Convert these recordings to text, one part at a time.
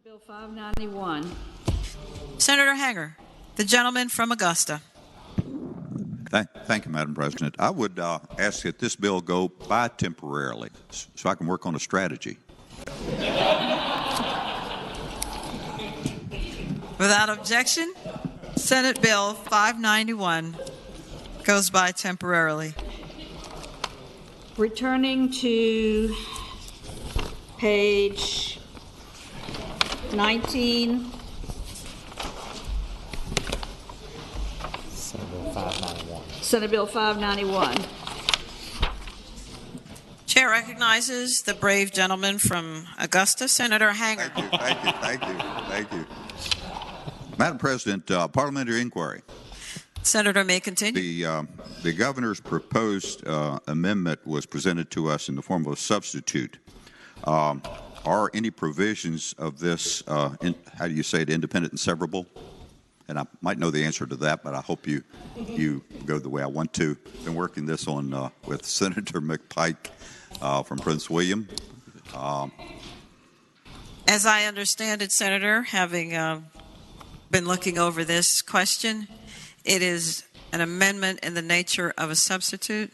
Bill 591. Senator Hanger, the gentleman from Augusta. Thank you, Madam President. I would ask that this bill go by temporarily so I can work on a strategy. Without objection, Senate Bill 591 goes by temporarily. Returning to page 19. Senate Bill 591. Chair recognizes the brave gentleman from Augusta, Senator Hanger. Thank you. Madam President, parliamentary inquiry. Senator may continue. The governor's proposed amendment was presented to us in the form of a substitute. Are any provisions of this, how do you say it, independent and severable? And I might know the answer to that, but I hope you go the way I want to. Been working this on with Senator McPike from Prince William. As I understand it, Senator, having been looking over this question, it is an amendment in the nature of a substitute.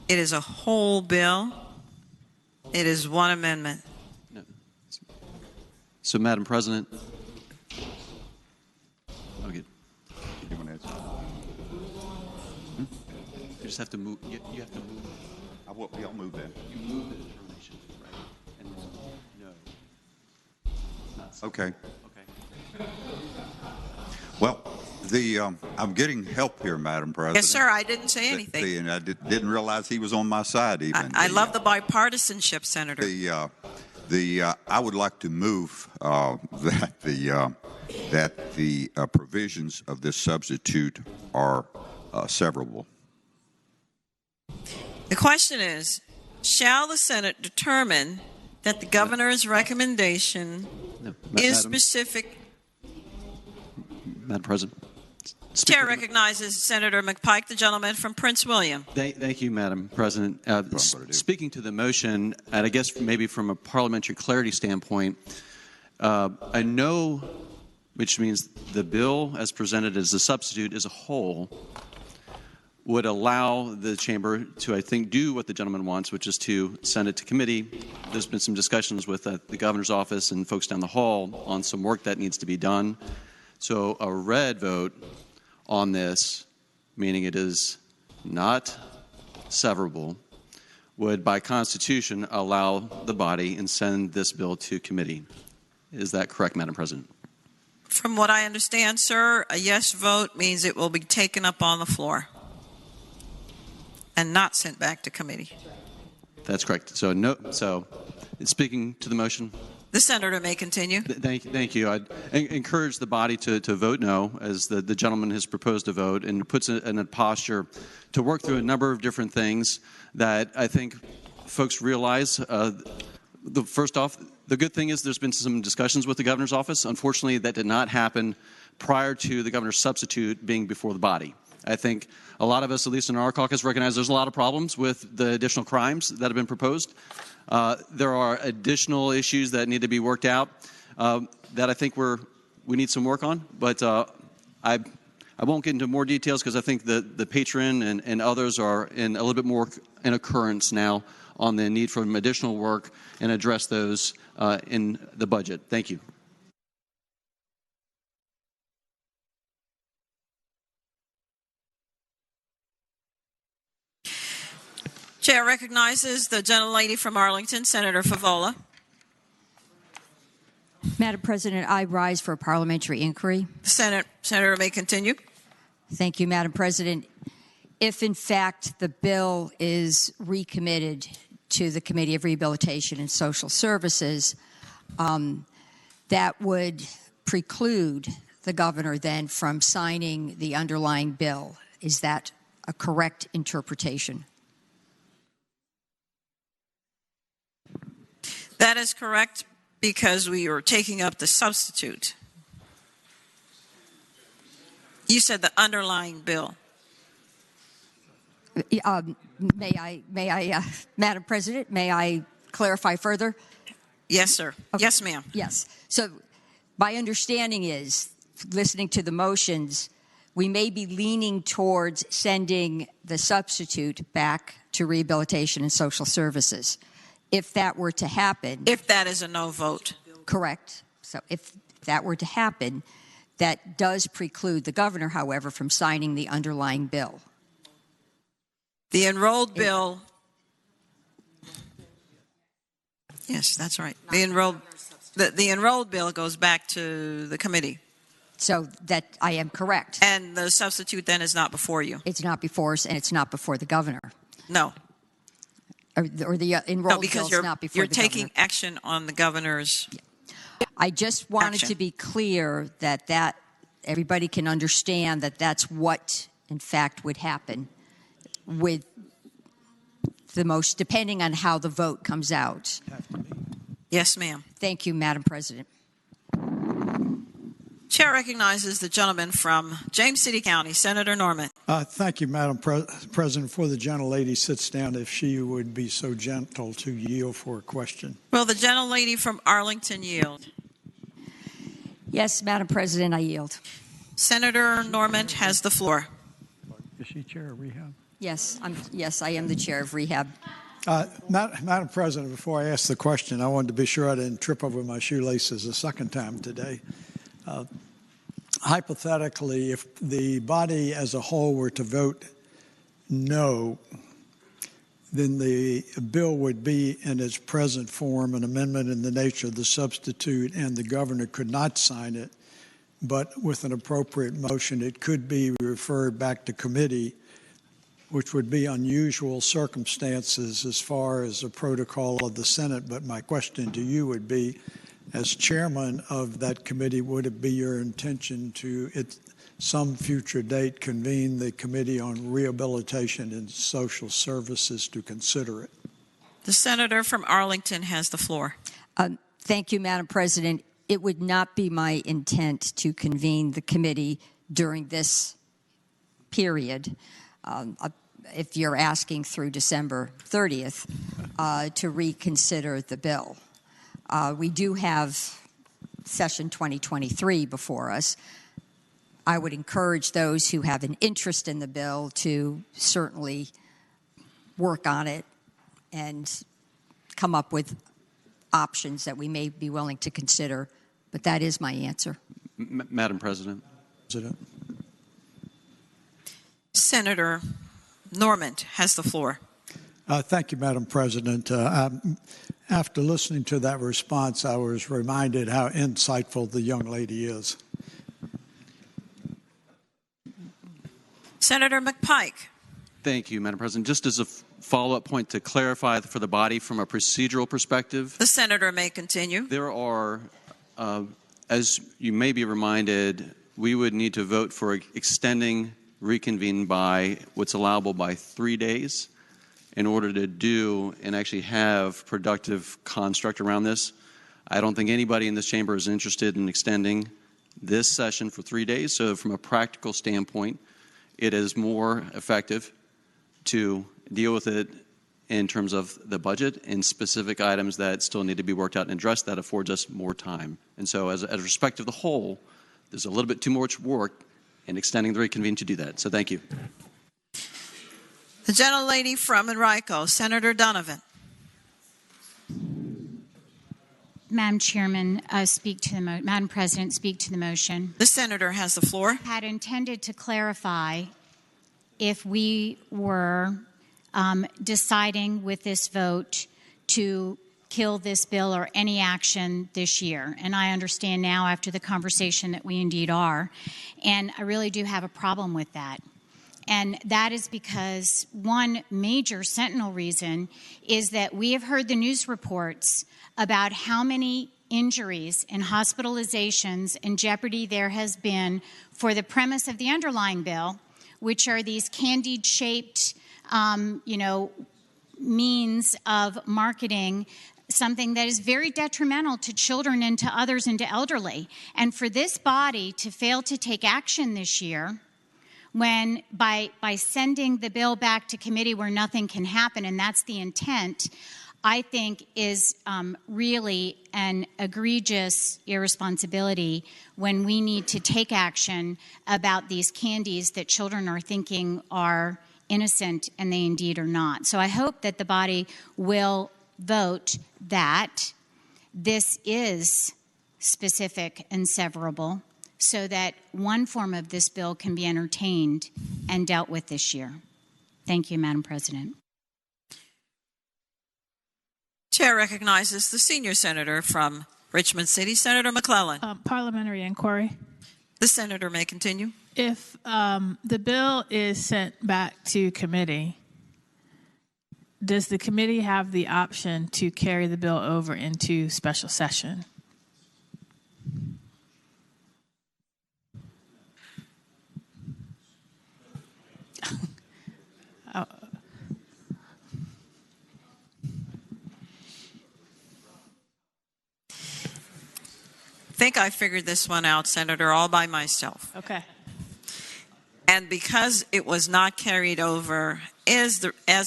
It is a whole bill. It is one amendment. No. So, Madam President, okay. You want to answer? You just have to move. You have to move. I'll move that. You move the determination, right? And then no. Okay. Okay. Well, I'm getting help here, Madam President. Yes, sir. I didn't say anything. And I didn't realize he was on my side even. I love the bipartisanship, Senator. I would like to move that the provisions of this substitute are severable. The question is, shall the Senate determine that the governor's recommendation is specific? Madam President. Chair recognizes Senator McPike, the gentleman from Prince William. Thank you, Madam President. Speaking to the motion, and I guess maybe from a parliamentary clarity standpoint, I know, which means the bill as presented as a substitute as a whole would allow the chamber to, I think, do what the gentleman wants, which is to send it to committee. There's been some discussions with the governor's office and folks down the hall on some work that needs to be done. So a red vote on this, meaning it is not severable, would by Constitution allow the body and send this bill to committee. Is that correct, Madam President? From what I understand, sir, a yes vote means it will be taken up on the floor and not sent back to committee. That's correct. So no. So, speaking to the motion. The senator may continue. Thank you. I'd encourage the body to vote no, as the gentleman has proposed to vote, and puts it in a posture to work through a number of different things that I think folks realize. First off, the good thing is there's been some discussions with the governor's office. Unfortunately, that did not happen prior to the governor's substitute being before the body. I think a lot of us, at least in our caucus, recognize there's a lot of problems with the additional crimes that have been proposed. There are additional issues that need to be worked out that I think we need some work on. But I won't get into more details because I think the patron and others are in a little bit more in occurrence now on the need for additional work and address those in the budget. Thank you. Chair recognizes the gentlelady from Arlington, Senator Favola. Madam President, I rise for a parliamentary inquiry. Senator may continue. Thank you, Madam President. If, in fact, the bill is recommitted to the Committee of Rehabilitation and Social Services, that would preclude the governor then from signing the underlying bill. Is that a correct interpretation? That is correct because we are taking up the substitute. You said the underlying bill. May I, Madam President, may I clarify further? Yes, sir. Okay. Yes, ma'am. Yes. So My understanding is, listening to the motions, we may be leaning towards sending the substitute back to Rehabilitation and Social Services. If that were to happen... If that is a no vote. Correct. So if that were to happen, that does preclude the governor, however, from signing the underlying bill. The enrolled bill... Yes, that's right. The enrolled bill goes back to the committee. So that I am correct. And the substitute then is not before you. It's not before us, and it's not before the governor. No. Or the enrolled because bill is not before the governor. you're taking action on the governor's... I just wanted action. to be clear that everybody can understand that that's what, in fact, would happen with the most, depending on how the vote comes out. Yes, ma'am. Thank you, Madam President. Chair recognizes the gentleman from James City County, Senator Norman. Thank you, Madam President. Before the gentlelady sits down, if she would be so gentle to yield for a question. Will the gentlelady from Arlington yield? Yes, Madam President, I yield. Senator Norman has the floor. Is she chair of rehab? Yes, I am the chair of rehab. Madam President, before I ask the question, I wanted to be sure I didn't trip over my shoelaces a second time today. Hypothetically, if the body as a whole were to vote no, then the bill would be in its present form, an amendment in the nature of the substitute, and the governor could not sign it. But with an appropriate motion, it could be referred back to committee, which would be unusual circumstances as far as the protocol of the Senate. But my question to you would be, as chairman of that committee, would it be your intention to, at some future date, convene the Committee on Rehabilitation and Social Services to consider it? The senator from Arlington has the floor. Thank you, Madam President. It would not be my intent to convene the committee during this period, if you're asking through December 30th, to reconsider the bill. We do have session 2023 before us. I would encourage those who have an interest in the bill to certainly work on it and come up with options that we may be willing to consider. But that is my answer. Madam President. Senator Norman has the floor. Thank you, Madam President. After listening to that response, I was reminded how insightful the young lady is. Senator McPike. Thank you, Madam President. Just as a follow-up point to clarify for the body from a procedural perspective. The senator may continue. There are, as you may be reminded, we would need to vote for extending reconvene by what's allowable by 3 days in order to do and actually have productive construct around this. I don't think anybody in this chamber is interested in extending this session for 3 days. So from a practical standpoint, it is more effective to deal with it in terms of the budget and specific items that still need to be worked out and addressed. That affords us more time. And so as respect of the whole, there's a little bit too much work in extending the reconvene to do that. So thank you. The gentlelady from Enrico, Senator Donovan. Madam Chairman, Madam President, speak to the motion. The senator has the floor. Had intended to clarify if we were deciding with this vote to kill this bill or any action this year. And I understand now after the conversation that we indeed are. And I really do have a problem with that. And that is because one major sentinel reason is that we have heard the news reports about how many injuries and hospitalizations and jeopardy there has been for the premise of the underlying bill, which are these candied-shaped, means of marketing something that is very detrimental to children and to others and to elderly. And for this body to fail to take action this year, when by sending the bill back to committee where nothing can happen, and that's the intent, I think is really an egregious irresponsibility when we need to take action about these candies that children are thinking are innocent and they indeed are not. So I hope that the body will vote that this is specific and severable so that one form of this bill can be entertained and dealt with this year. Thank you, Madam President. Chair recognizes the senior senator from Richmond City, Senator McClellan. Parliamentary inquiry. The senator may continue. If the bill is sent back to committee, does the committee have the option to carry the bill over into special session? I think I figured this one out, Senator, all by myself. Okay. And because it was not carried over as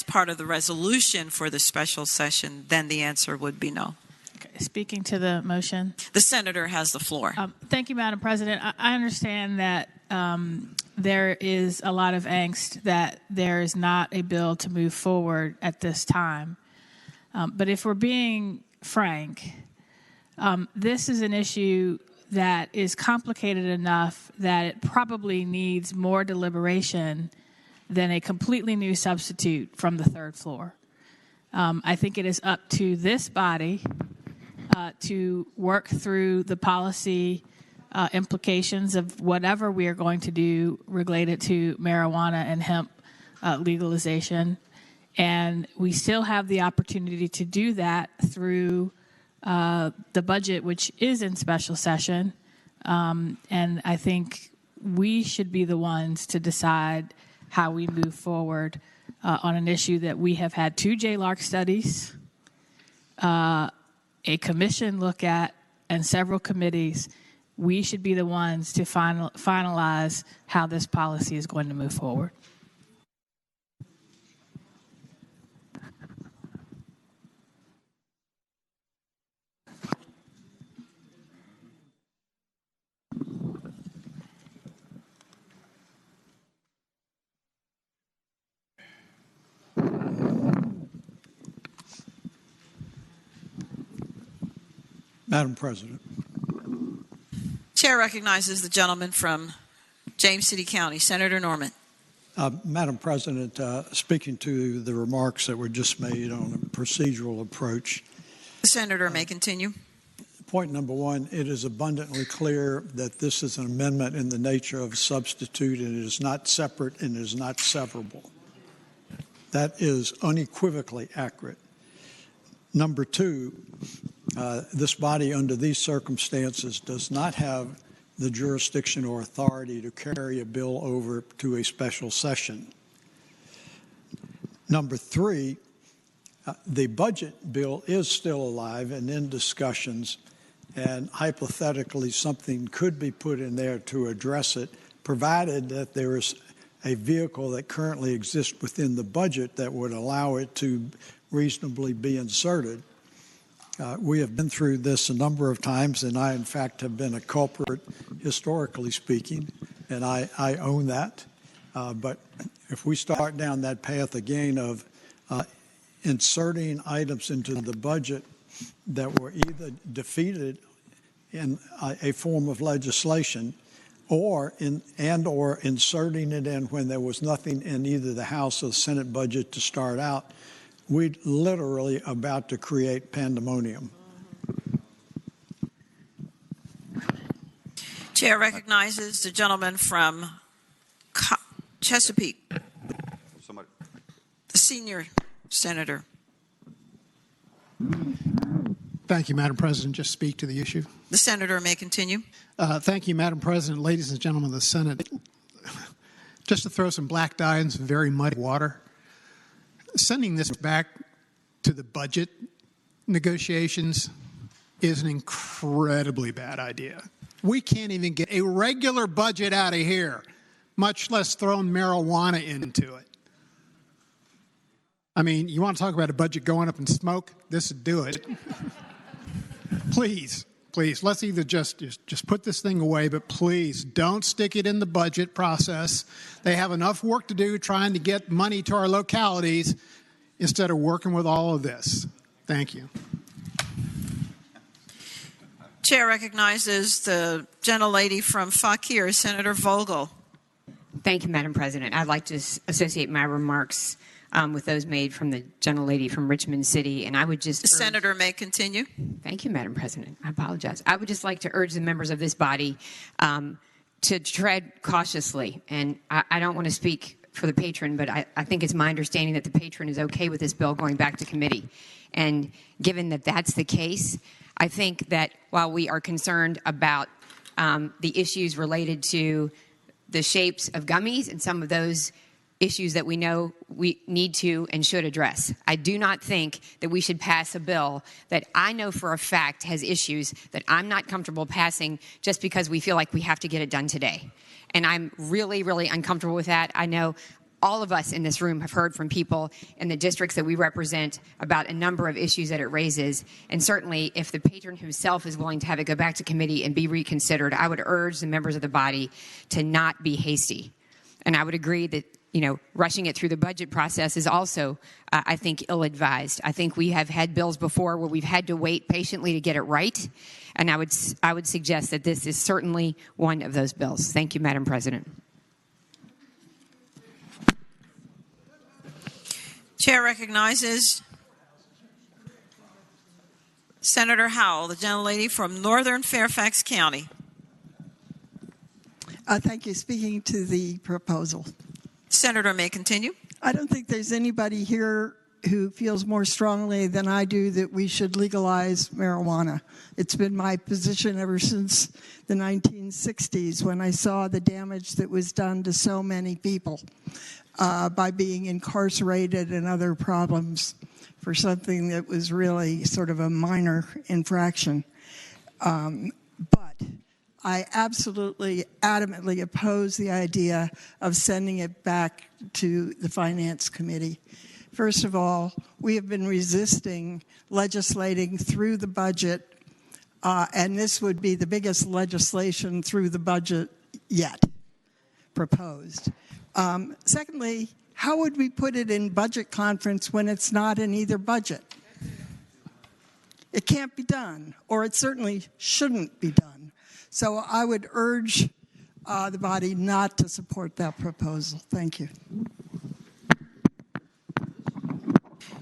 part of the resolution for the special session, then the answer would be no. Okay. Speaking to the motion. The senator has the floor. Thank you, Madam President. I understand that there is a lot of angst that there is not a bill to move forward at this time. But if we're being frank, this is an issue that is complicated enough that it probably needs more deliberation than a completely new substitute from the third floor. I think it is up to this body to work through the policy implications of whatever we are going to do related to marijuana and hemp legalization. And we still have the opportunity to do that through the budget, which is in special session. And I think we should be the ones to decide how we move forward on an issue that we have had 2 JLARC studies, a commission look at, and several committees. We should be the ones to finalize how this policy is going to move forward. Madam President. Chair recognizes the gentleman from James City County, Senator Norman. Madam President, speaking to the remarks that were just made on a procedural approach. The senator may continue. Point number one, it is abundantly clear that this is an amendment in the nature of a substitute, and it is not separate and it is not severable. That is unequivocally accurate. Number two, this body under these circumstances does not have the jurisdiction or authority to carry a bill over to a special session. Number three, the budget bill is still alive and in discussions, and hypothetically something could be put in there to address it, provided that there is a vehicle that currently exists within the budget that would allow it to reasonably be inserted. We have been through this a number of times, and I, in fact, have been a culprit, historically speaking, and I own that. But if we start down that path again of inserting items into the budget that were either defeated in a form of legislation or inserting it in when there was nothing in either the House or the Senate budget to start out, we're literally about to create pandemonium. Chair recognizes the gentleman from Chesapeake, the senior senator. Thank you, Madam President. Just speak to the issue. The senator may continue. Thank you, Madam President. Ladies and gentlemen of the Senate, just to throw some black dye in some very muddy water, sending this back to the budget negotiations is an incredibly bad idea. We can't even get a regular budget out of here, much less throwing marijuana into it. I mean, you want to talk about a budget going up in smoke? This would do it. Please, let's either just put this thing away, but please don't stick it in the budget process. They have enough work to do trying to get money to our localities instead of working with all of this. Thank you. Chair recognizes the gentlelady from Fauquier, Senator Vogel. Thank you, Madam President. I'd like to associate my remarks with those made from the gentlelady from Richmond City, and I would just... The senator may continue. Thank you, Madam President. I apologize. I would just like to urge the members of this body to tread cautiously, and I don't want to speak for the patron, but I think it's my understanding that the patron is okay with this bill going back to committee. And given that that's the case, I think that while we are concerned about the issues related to the shapes of gummies and some of those issues that we know we need to and should address, I do not think that we should pass a bill that I know for a fact has issues that I'm not comfortable passing just because we feel like we have to get it done today. And I'm really, really uncomfortable with that. I know all of us in this room have heard from people in the districts that we represent about a number of issues that it raises. And certainly, if the patron himself is willing to have it go back to committee and be reconsidered, I would urge the members of the body to not be hasty. And I would agree that, rushing it through the budget process is also, I think, ill-advised. I think we have had bills before where we've had to wait patiently to get it right. And I would suggest that this is certainly one of those bills. Thank you, Madam President. Chair recognizes Senator Howell, the gentlelady from Northern Fairfax County. Thank you. Speaking to the proposal. Senator may continue. I don't think there's anybody here who feels more strongly than I do that we should legalize marijuana. It's been my position ever since the 1960s when I saw the damage that was done to so many people by being incarcerated and other problems for something that was really sort of a minor infraction. But I absolutely, adamantly oppose the idea of sending it back to the Finance Committee. First of all, we have been resisting legislating through the budget, and this would be the biggest legislation through the budget yet proposed. Secondly, how would we put it in budget conference when it's not in either budget? It can't be done, or it certainly shouldn't be done. So I would urge the body not to support that proposal. Thank you.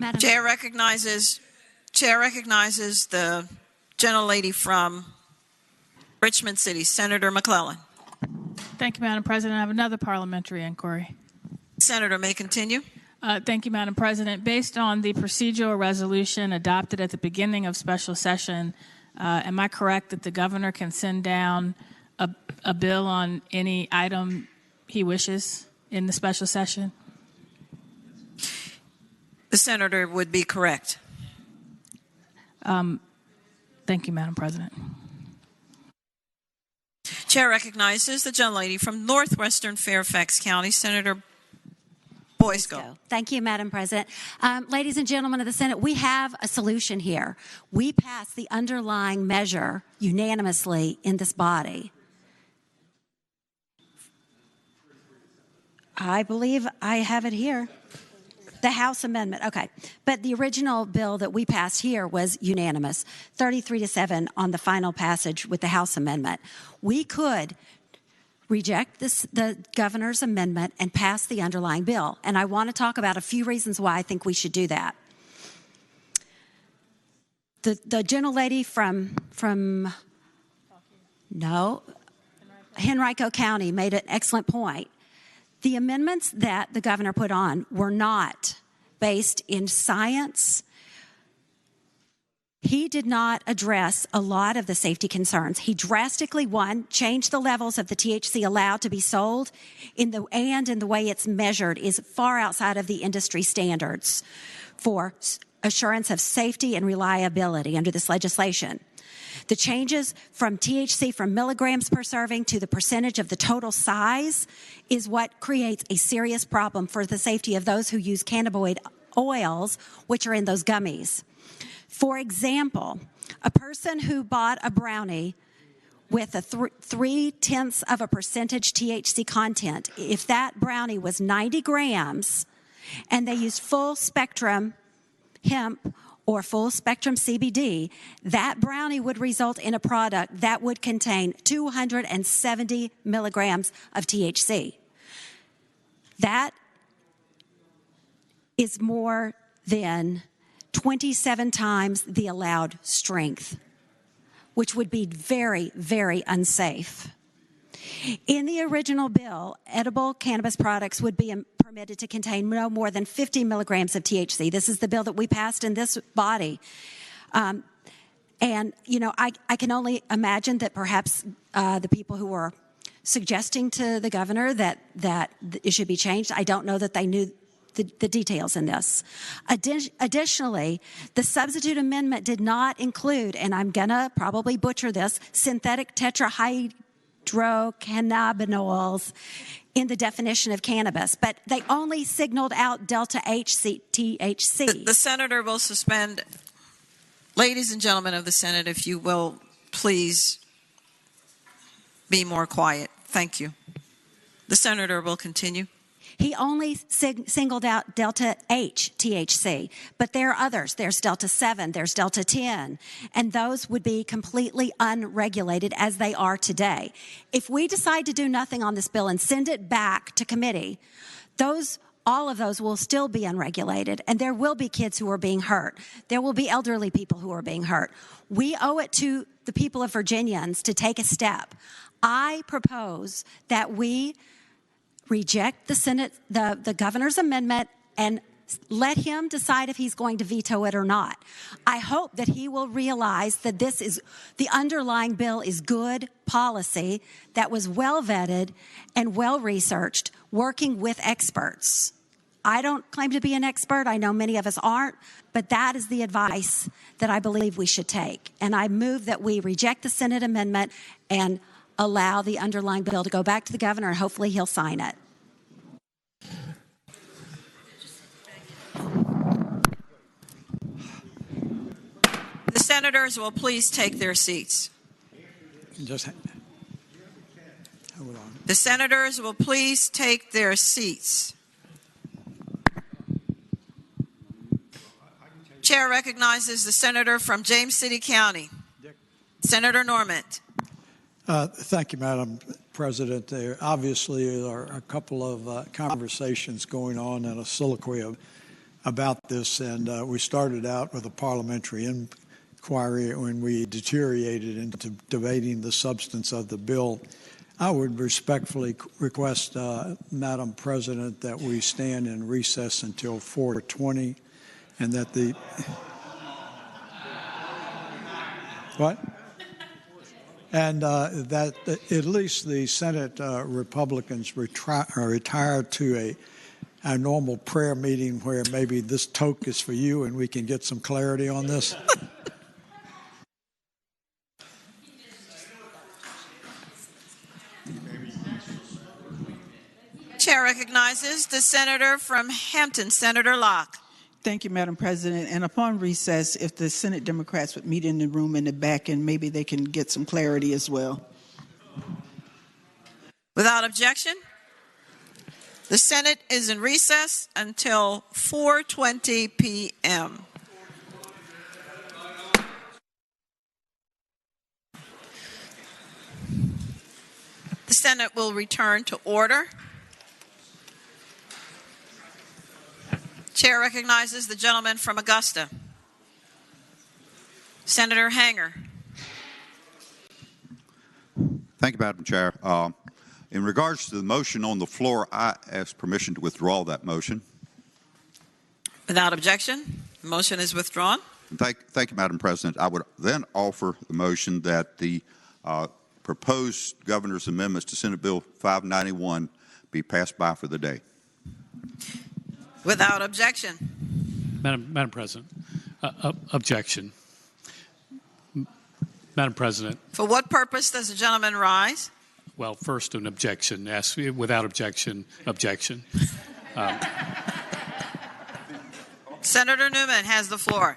Madam Chair recognizes the gentlelady from Richmond City, Senator McClellan. Thank you, Madam President. I have another parliamentary inquiry. Senator may continue. Thank you, Madam President. Based on the procedural resolution adopted at the beginning of special session, am I correct that the governor can send down a bill on any item he wishes in the special session? The senator would be correct. Thank you, Madam President. Chair recognizes the gentlelady from Northwestern Fairfax County, Senator Boysko. Thank you, Madam President. Ladies and gentlemen of the Senate, we have a solution here. We passed the underlying measure unanimously in this body. I believe I have it here. The House amendment, okay. But the original bill that we passed here was unanimous, 33-7 on the final passage with the House amendment. We could reject the governor's amendment and pass the underlying bill. And I want to talk about a few reasons why I think we should do that. The gentlelady from Henrico County made an excellent point. The amendments that the governor put on were not based in science. He did not address a lot of the safety concerns. He drastically, one, changed the levels of the THC allowed to be sold, in the way it's measured is far outside of the industry standards for assurance of safety and reliability under this legislation. The changes from THC from milligrams per serving to the percentage of the total size is what creates a serious problem for the safety of those who use cannabinoid oils, which are in those gummies. For example, a person who bought a brownie with a 0.3% THC content, if that brownie was 90 grams and they used full spectrum hemp or full spectrum CBD, that brownie would result in a product that would contain 270 milligrams of THC. That is more than 27 times the allowed strength, which would be very, very unsafe. In the original bill, edible cannabis products would be permitted to contain no more than 50 milligrams of THC. This is the bill that we passed in this body. And, you know, I can only imagine that perhaps the people who were suggesting to the governor that it should be changed, I don't know that they knew the details in this. Additionally, the substitute amendment did not include, and I'm going to probably butcher this, synthetic tetrahydrocannabinoids in the definition of cannabis, but they only signaled out delta H THC. The senator will suspend. Ladies and gentlemen of the Senate, if you will please be more quiet. Thank you. The senator will continue. He only singled out delta H THC, but there are others. There's delta 7, there's delta 10, and those would be completely unregulated as they are today. If we decide to do nothing on this bill and send it back to committee, all of those will still be unregulated, and there will be kids who are being hurt. There will be elderly people who are being hurt. We owe it to the people of Virginians to take a step. I propose that we reject the Senate, the governor's amendment, and let him decide if he's going to veto it or not. I hope that he will realize that the underlying bill is good policy that was well vetted and well researched, working with experts. I don't claim to be an expert. I know many of us aren't, but that is the advice that I believe we should take. And I move that we reject the Senate amendment and allow the underlying bill to go back to the governor, and hopefully he'll sign it. The senators will please take their seats. Hold on. The senators will please take their seats. Chair recognizes the senator from James City County, Senator Normant. Thank you, Madam President. There obviously are a couple of conversations going on and a soliloquy about this, and we started out with a parliamentary inquiry when we deteriorated into debating the substance of the bill. I would respectfully request, Madam President, that we stand in recess until 4:20, and that the what? And that at least the Senate Republicans retire to a normal prayer meeting where maybe this toke is for you and we can get some clarity on this. Chair recognizes the senator from Hampton, Senator Locke. Thank you, Madam President. And upon recess, if the Senate Democrats would meet in the room in the back, and maybe they can get some clarity as well. Without objection, the Senate is in recess until 4:20 p.m. The Senate will return to order. Chair recognizes the gentleman from Augusta, Senator Hanger. Thank you, Madam Chair. In regards to the motion on the floor, I ask permission to withdraw that motion. Without objection, the motion is withdrawn. Thank you, Madam President. I would then offer the motion that the proposed governor's amendments to Senate Bill 591 be passed by for the day. Without objection. Madam President, objection. Madam President. For what purpose does the gentleman rise? Well, first an objection. Without objection, objection. Senator Newman has the floor.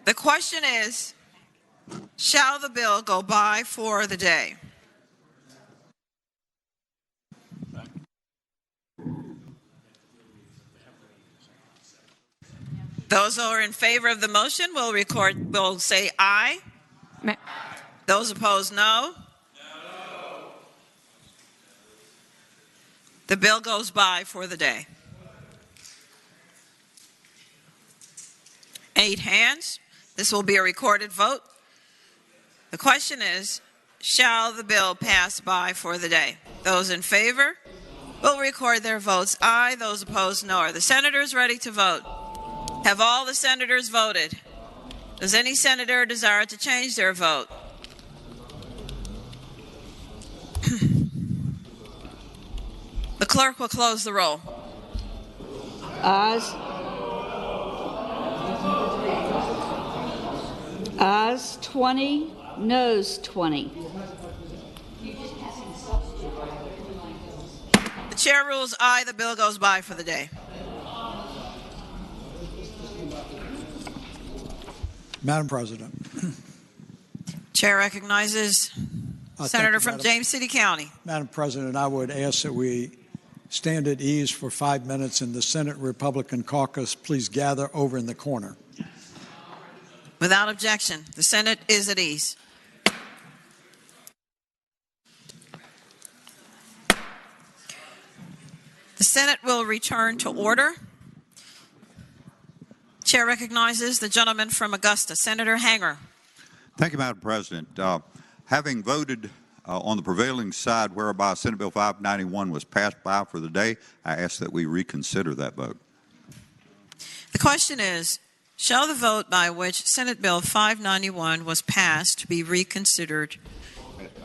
The question is, shall the bill go by for the day? Those who are in favor of the motion will say aye. Those opposed, no. The bill goes by for the day. 8 hands. This will be a recorded vote. The question is, shall the bill pass by for the day? Those in favor will record their votes aye. Those opposed, no. Are the senators ready to vote? Have all the senators voted? Does any senator desire to change their vote? The clerk will close the roll. Ayes 20, noes 20. The chair rules aye. The bill goes by for the day. Madam President. Chair recognizes Senator from James City County. Madam President, I would ask that we stand at ease for 5 minutes and the Senate Republican caucus please gather over in the corner. Without objection, the Senate is at ease. The Senate will return to order. Chair recognizes the gentleman from Augusta, Senator Hanger. Thank you, Madam President. Having voted on the prevailing side whereby Senate Bill 591 was passed by for the day, I ask that we reconsider that vote. The question is, shall the vote by which Senate Bill 591 was passed be reconsidered?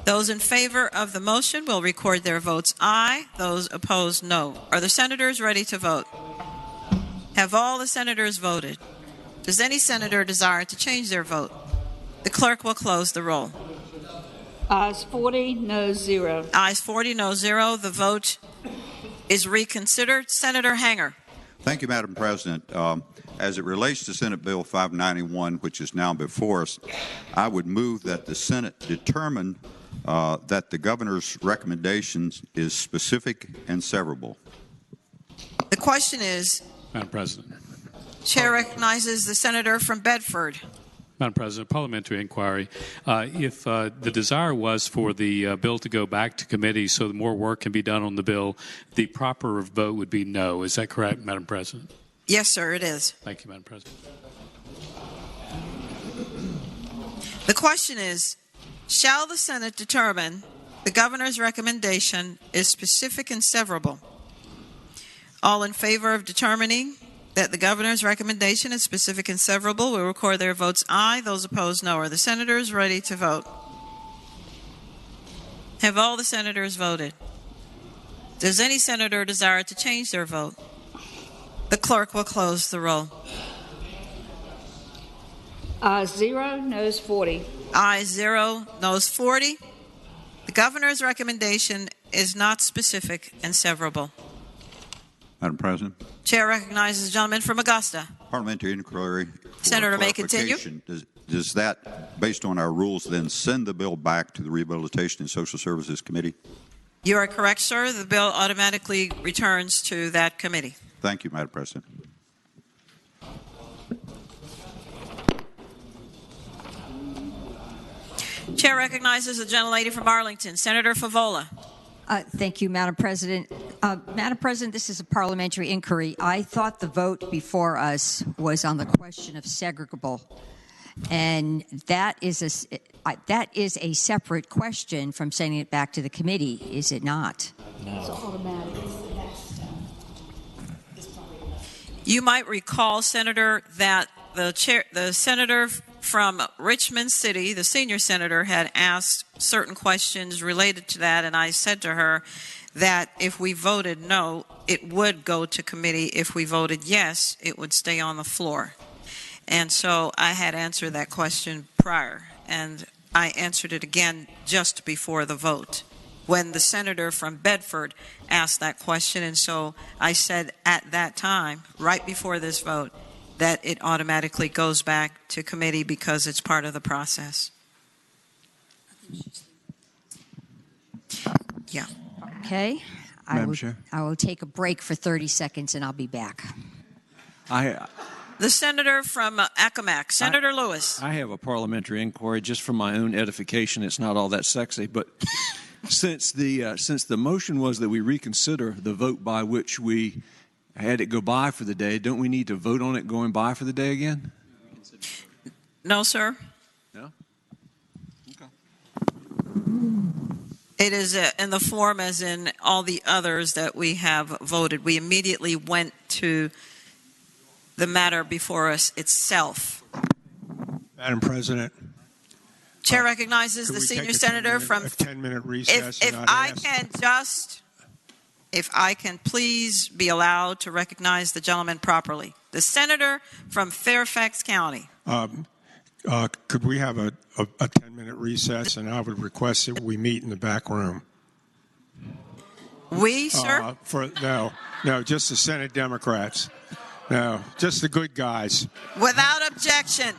Those in favor of the motion will record their votes aye. Those opposed, no. Are the senators ready to vote? Have all the senators voted? Does any senator desire to change their vote? The clerk will close the roll. Ayes 40, noes 0. Ayes 40, no 0. The vote is reconsidered. Senator Hanger. Thank you, Madam President. As it relates to Senate Bill 591, which is now before us, I would move that the Senate determine that the governor's recommendation is specific and severable. The question is, Madam President. Chair recognizes the senator from Bedford. Madam President, parliamentary inquiry. If the desire was for the bill to go back to committee so that more work can be done on the bill, the proper vote would be no. Is that correct, Madam President? Yes, sir, it is. Thank you, Madam President. The question is, shall the Senate determine the governor's recommendation is specific and severable? All in favor of determining that the governor's recommendation is specific and severable will record their votes aye. Those opposed, no. Are the senators ready to vote? Have all the senators voted? Does any senator desire to change their vote? The clerk will close the roll. Ayes 0, noes 40. Ayes 0, noes 40. The governor's recommendation is not specific and severable. Madam President. Chair recognizes the gentleman from Augusta. Parliamentary inquiry. Senator may continue. Does that, based on our rules, then send the bill back to the Rehabilitation and Social Services Committee? You are correct, sir. The bill automatically returns to that committee. Thank you, Madam President. Chair recognizes the gentlelady from Arlington, Senator Favola. Thank you, Madam President. Madam President, this is a parliamentary inquiry. I thought the vote before us was on the question of segregable, and that is a separate question from sending it back to the committee, is it not? No. It's automatic. You might recall, Senator, that the senator from Richmond City, the senior senator, had asked certain questions related to that, and I said to her that if we voted no, it would go to committee. If we voted yes, it would stay on the floor. And so I had answered that question prior, and I answered it again just before the vote when the senator from Bedford asked that question. And so I said at that time, right before this vote, that it automatically goes back to committee because it's part of the process. Yeah. Okay. Madam Chair. I will take a break for 30 seconds and I'll be back. The senator from Accomack, Senator Lewis. I have a parliamentary inquiry just for my own edification. It's not all that sexy, but since the motion was that we reconsider the vote by which we had it go by for the day, don't we need to vote on it going by for the day again? No, sir. No? Okay. It is in the form as in all the others that we have voted. We immediately went to the matter before us itself. Madam President. Chair recognizes the senior senator from... A 10-minute recess. If I can please be allowed to recognize the gentleman properly. The senator from Fairfax County. Could we have a 10-minute recess, and I would request that we meet in the back room. We, sir? No, just the Senate Democrats. No, just the good guys. Without objection.